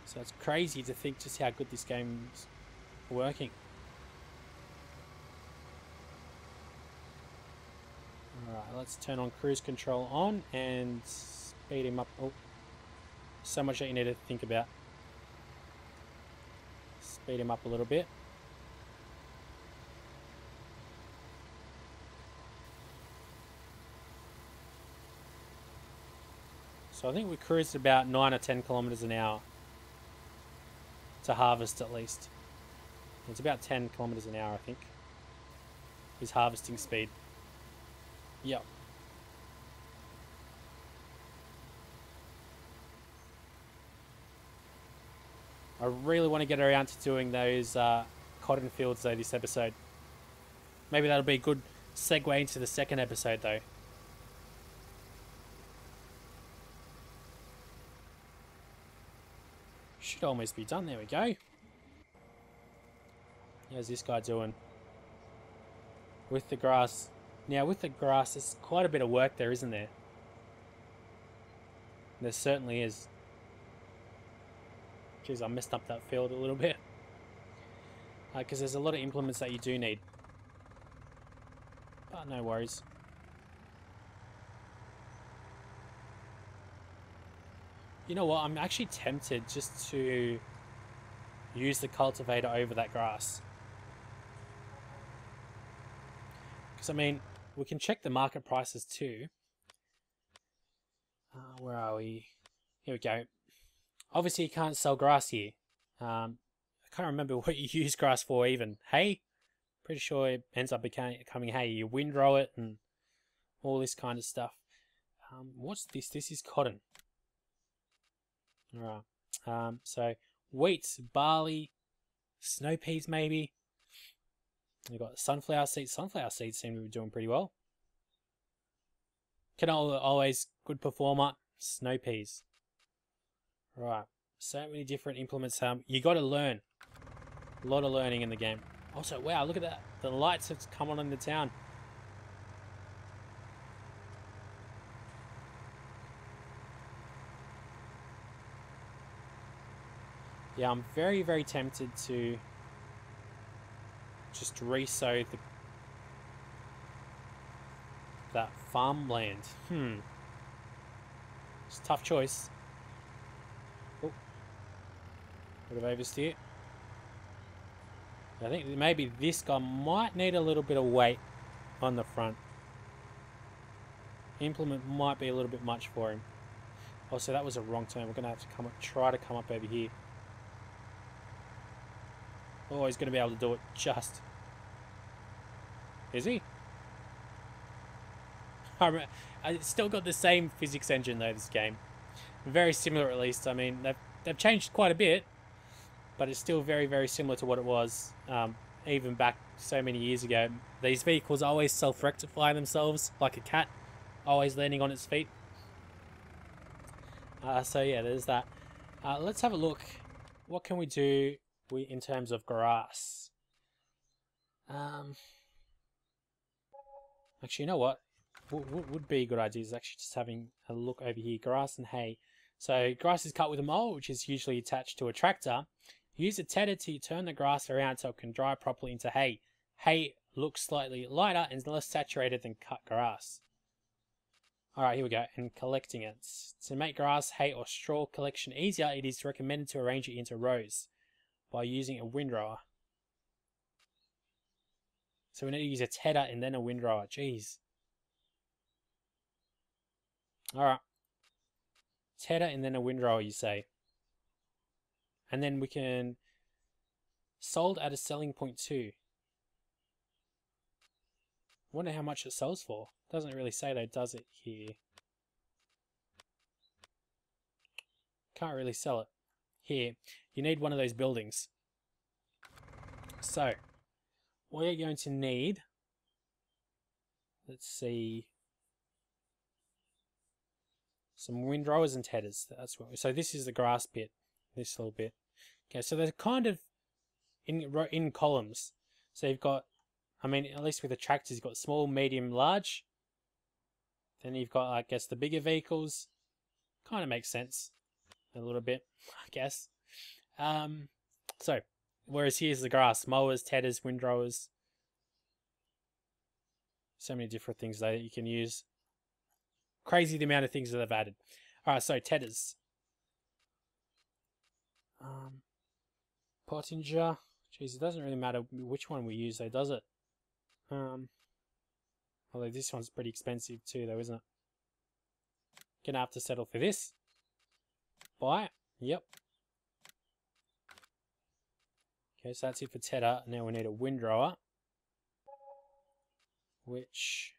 So it's crazy to think just how good this game's working. Alright, let's turn on cruise control on and speed him up. Oh, so much that you need to think about. Speed him up a little bit. So I think we cruised about 9 or 10 kilometers an hour to harvest at least. It's about 10 kilometers an hour, I think, is harvesting speed. Yep. I really want to get around to doing those cotton fields though this episode. Maybe that'll be a good segue into the second episode though. Should almost be done. There we go. How's this guy doing? With the grass. Now with the grass, there's quite a bit of work there, isn't there? There certainly is. Jeez, I messed up that field a little bit. Because there's a lot of implements that you do need. But no worries. You know what? I'm actually tempted just to use the cultivator over that grass. Because, I mean, we can check the market prices too. Where are we? Here we go. Obviously, you can't sell grass here. I can't remember what you use grass for even. Hay? Pretty sure it ends up becoming hay. You windrow it and all this kind of stuff. What's this? This is cotton. Alright. So, wheat, barley, snow peas maybe. We've got sunflower seeds. Sunflower seeds seem to be doing pretty well. Canola, always good performer. Snow peas. Right. So many different implements. You got to learn. A lot of learning in the game. Also, wow, look at that. The lights have come on in the town. Yeah, I'm very, very tempted to just re-sow that farmland. It's a tough choice. Oh, bit of oversteer. I think maybe this guy might need a little bit of weight on the front. Implement might be a little bit much for him. Oh, so that was a wrong turn. We're going to have to try to come up over here. Oh, he's going to be able to do it just. Is he? I still got the same physics engine though, this game. Very similar at least. I mean, they've changed quite a bit, but it's still very, very similar to what it was even back so many years ago. These vehicles always self-rectify themselves, like a cat, always landing on its feet. So yeah, there's that. Let's have a look. What can we do in terms of grass? Actually, you know what? What would be a good idea is actually just having a look over here. Grass and hay. So grass is cut with a mower, which is usually attached to a tractor. Use a tedder to turn the grass around so it can dry properly into hay. Hay looks slightly lighter and less saturated than cut grass. Alright, here we go. And collecting it. To make grass, hay or straw collection easier, it is recommended to arrange it into rows by using a windrower. So we need to use a tedder and then a windrower. Jeez. Alright. Tedder and then a windrower, you say. And then we can sold at a selling point too. Wonder how much it sells for. Doesn't really say though, does it here? Can't really sell it. Here, you need one of those buildings. So, we're going to need, let's see, some windrowers and tedders. That's what. So this is the grass bit, this little bit. Okay, so they're kind of in columns. So you've got, I mean, at least with the tractors, you've got small, medium, large. Then you've got, I guess, the bigger vehicles. Kind of makes sense a little bit, I guess. So, whereas here's the grass: mowers, tedders, windrowers. So many different things that you can use. Crazy the amount of things that they've added. Alright, so tedders. Pottinger. Jeez, it doesn't really matter which one we use though, does it? Although this one's pretty expensive too though, isn't it? Gonna have to settle for this. Buy. Yep. Okay, so that's it for tedder. Now we need a windrower. Which...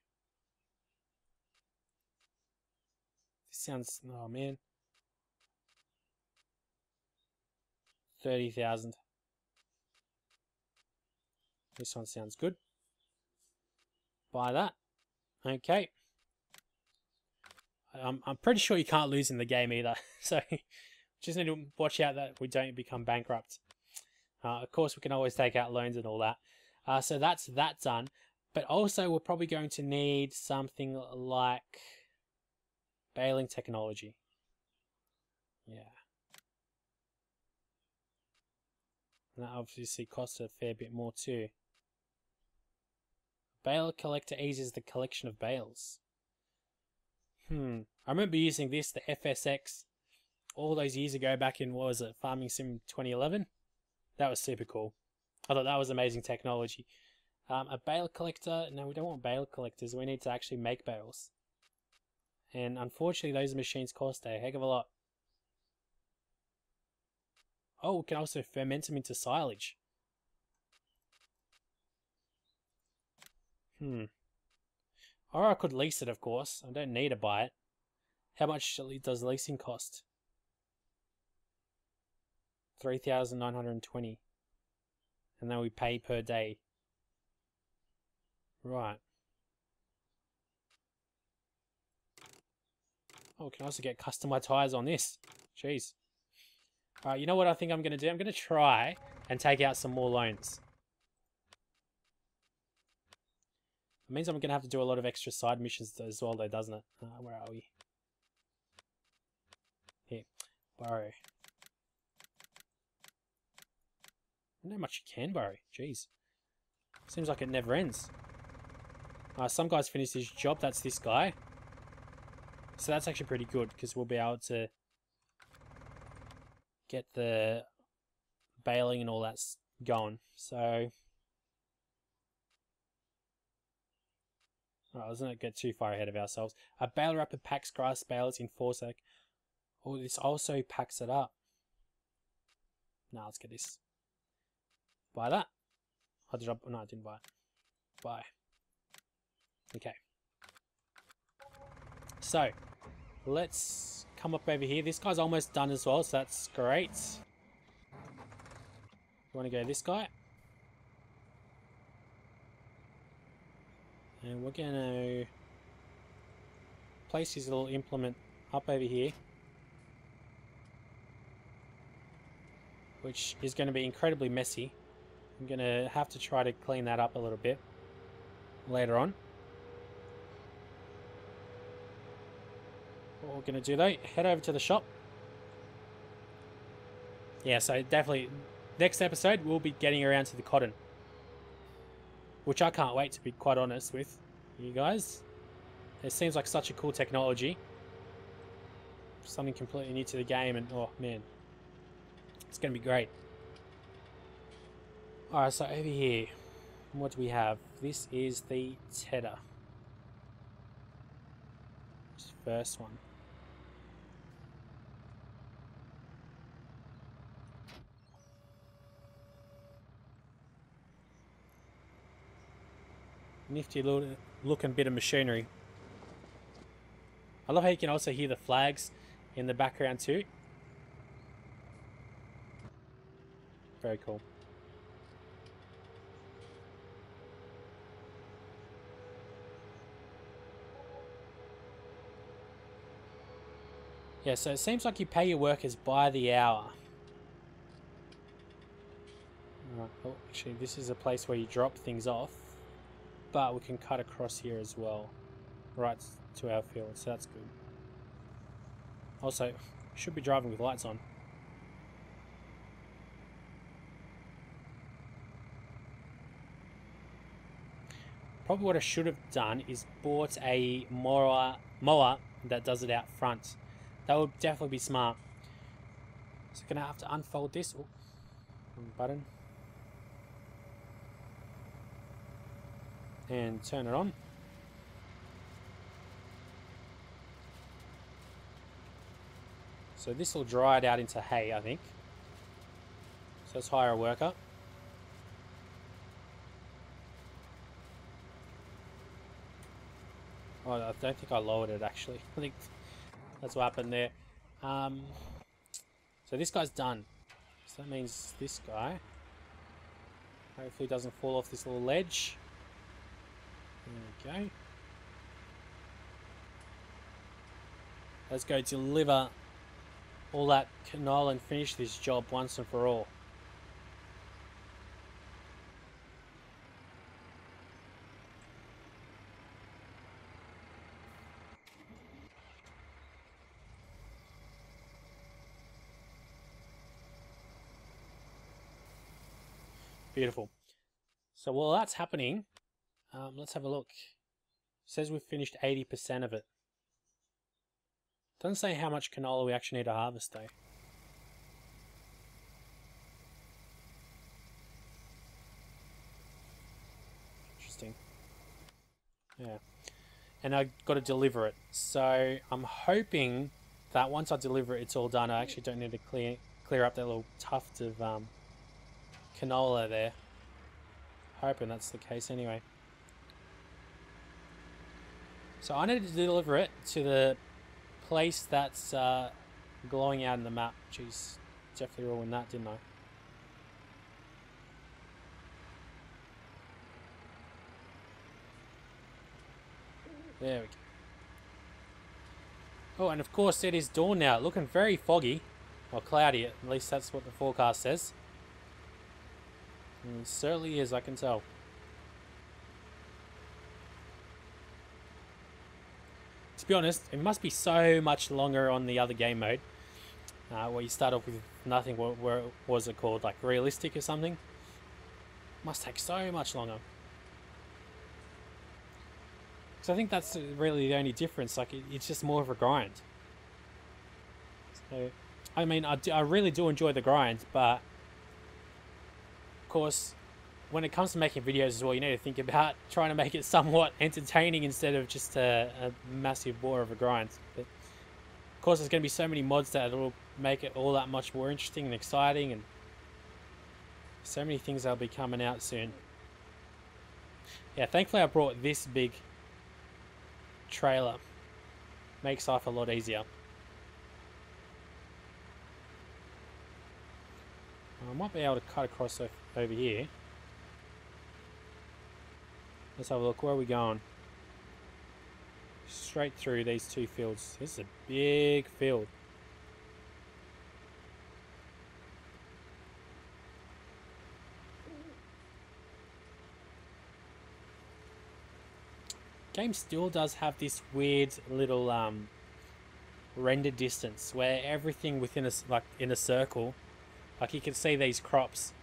this sounds... oh man. 30,000. This one sounds good. Buy that. Okay. I'm pretty sure you can't lose in the game either. So just need to watch out that we don't become bankrupt. Of course, we can always take out loans and all that. So that's that done. But also, we're probably going to need something like baling technology. Yeah. And that obviously costs a fair bit more too. Bale collector eases the collection of bales. I remember using this, the FSX, all those years ago back in, what was it, Farming Sim 2011? That was super cool. I thought that was amazing technology. A bale collector, no, we don't want bale collectors, we need to actually make bales. And unfortunately those machines cost a heck of a lot. Oh, we can also ferment them into silage. Or I could lease it, of course. I don't need to buy it. How much does leasing cost? 3,920. And then we pay per day. Right. Oh, we can also get customized tires on this. Jeez. Alright, you know what I think I'm going to do? I'm going to try and take out some more loans. It means I'm going to have to do a lot of extra side missions as well though, doesn't it? Where are we? Here. Borrow. I don't know how much you can borrow. Jeez. Seems like it never ends. Some guy's finished his job. That's this guy. So that's actually pretty good because we'll be able to get the baling and all that going. So... alright, let's not get too far ahead of ourselves. A bale wrapper packs grass bales in 4 sec. Oh, this also packs it up. Nah, let's get this. Buy that. No, I didn't buy it. Buy. Okay. So, let's come up over here. This guy's almost done as well, so that's great. You want to go this guy? And we're going to place his little implement up over here, which is going to be incredibly messy. I'm going to have to try to clean that up a little bit later on. What we're going to do though, head over to the shop. Yeah, so definitely next episode we'll be getting around to the cotton, which I can't wait, to be quite honest with you guys. It seems like such a cool technology. Something completely new to the game, and oh man, it's going to be great. Alright, so over here, what do we have? This is the tedder. This first one. Nifty looking bit of machinery. I love how you can also hear the flags in the background too. Very cool. Yeah, so it seems like you pay your workers by the hour. Alright, oh, actually this is a place where you drop things off. But we can cut across here as well. Right to our field, so that's good. Also, should be driving with lights on. Probably what I should have done is bought a mower that does it out front. That would definitely be smart. So I'm gonna have to unfold this. Oh, wrong button. And turn it on. So this will dry it out into hay, I think. So let's hire a worker. Oh, I don't think I lowered it actually. I think that's what happened there. So this guy's done. So that means this guy hopefully doesn't fall off this little ledge. There we go. Let's go deliver all that canola and finish this job once and for all. Beautiful. So while that's happening, let's have a look. It says we've finished 80% of it. Doesn't say how much canola we actually need to harvest though. Interesting. Yeah. And I got to deliver it. So I'm hoping that once I deliver it, it's all done. I actually don't need to clear up that little tuft of canola there. Hoping that's the case anyway. So I need to deliver it to the place that's glowing out in the map. Jeez, definitely ruined that, didn't I? There we go. Oh, and of course it is dawn now. Looking very foggy. Or cloudy, at least that's what the forecast says. And it certainly is, I can tell. To be honest, it must be so much longer on the other game mode. Where you start off with nothing, where was it called? Like realistic or something? Must take so much longer. So I think that's really the only difference. Like it's just more of a grind. So, I mean, I really do enjoy the grind, but of course, when it comes to making videos as well, you need to think about trying to make it somewhat entertaining instead of just a massive bore of a grind. But of course, there's going to be so many mods that will make it all that much more interesting and exciting, and so many things that'll be coming out soon. Yeah, thankfully I brought this big trailer. Makes life a lot easier. I might be able to cut across over here. Let's have a look. Where are we going? Straight through these two fields. This is a big field. Game still does have this weird little render distance where everything within in a circle, like you can see these crops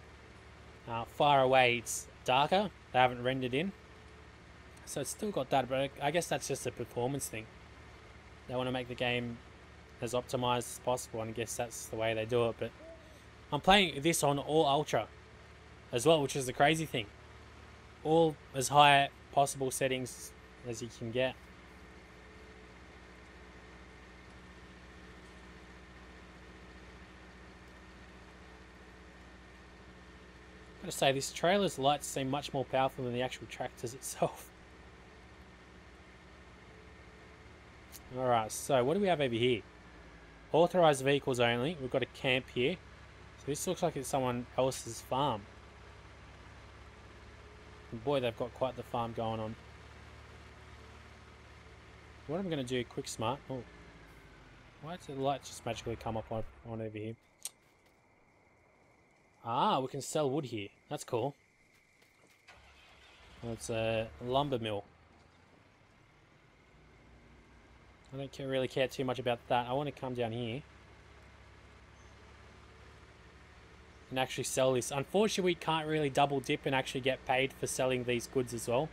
far away, it's darker. They haven't rendered in, so it's still got that, but I guess that's just a performance thing. They want to make the game as optimized as possible, and I guess that's the way they do it. But I'm playing this on all ultra as well, which is the crazy thing. All as high possible settings as you can get. I've got to say, this trailer's lights seem much more powerful than the actual tractors itself. Alright, so what do we have over here? Authorized vehicles only. We've got a camp here. So this looks like it's someone else's farm. And boy, they've got quite the farm going on. What I'm going to do, quick smart. Oh, Why did the light just magically come up on over here? Ah, we can sell wood here. That's cool. Well, it's a lumber mill. I don't really care too much about that. I want to come down here and actually sell this. Unfortunately, we can't really double dip and actually get paid for selling these goods as well.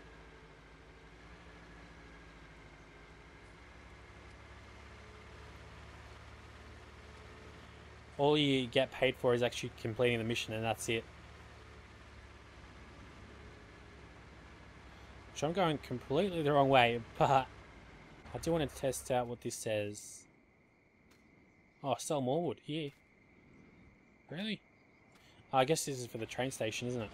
All you get paid for is actually completing the mission, and that's it. Which I'm going completely the wrong way, but I do want to test out what this says. Oh, sell more wood here. Really? Oh, I guess this is for the train station, isn't it?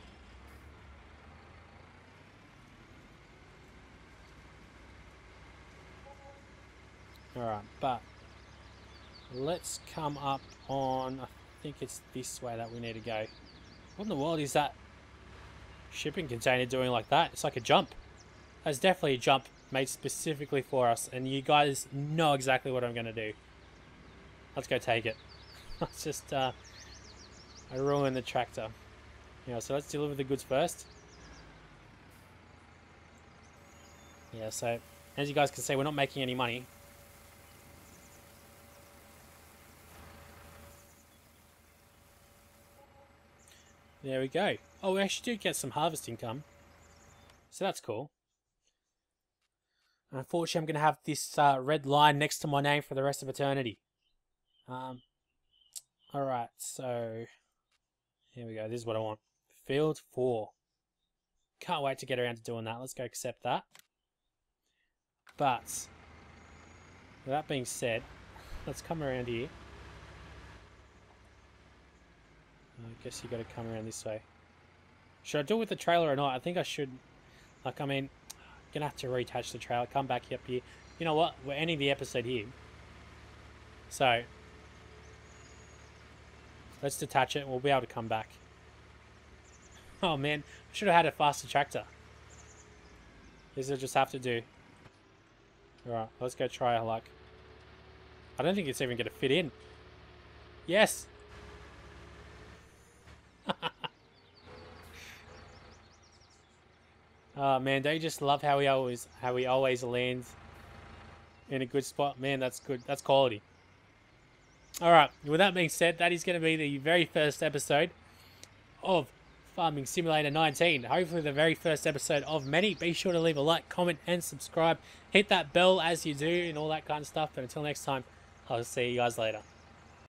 Alright, but let's come up on, I think it's this way that we need to go. What in the world is that shipping container doing like that? It's like a jump. That's definitely a jump made specifically for us, and you guys know exactly what I'm going to do. Let's go take it. Let's just, I ruined the tractor. Yeah, so let's deliver the goods first. Yeah, so as you guys can see, we're not making any money. There we go. Oh, we actually do get some harvest income. So that's cool. Unfortunately, I'm going to have this red line next to my name for the rest of eternity. Alright, so here we go. This is what I want. Field 4. Can't wait to get around to doing that. Let's go accept that. But, with that being said, let's come around here. I guess you got to come around this way. Should I do it with the trailer or not? I think I should. Like, I mean, I'm going to have to reattach the trailer. Come back up here. You know what? We're ending the episode here. So, let's detach it and we'll be able to come back. Oh man, I should have had a faster tractor. This will just have to do. Alright, let's go try our luck. I don't think it's even going to fit in. Yes! Oh man, don't you just love how he always lands in a good spot? Man, that's good. That's quality. Alright, with that being said, that is going to be the very first episode of Farming Simulator 19. Hopefully the very first episode of many. Be sure to leave a like, comment, and subscribe. Hit that bell as you do and all that kind of stuff. But until next time, I'll see you guys later.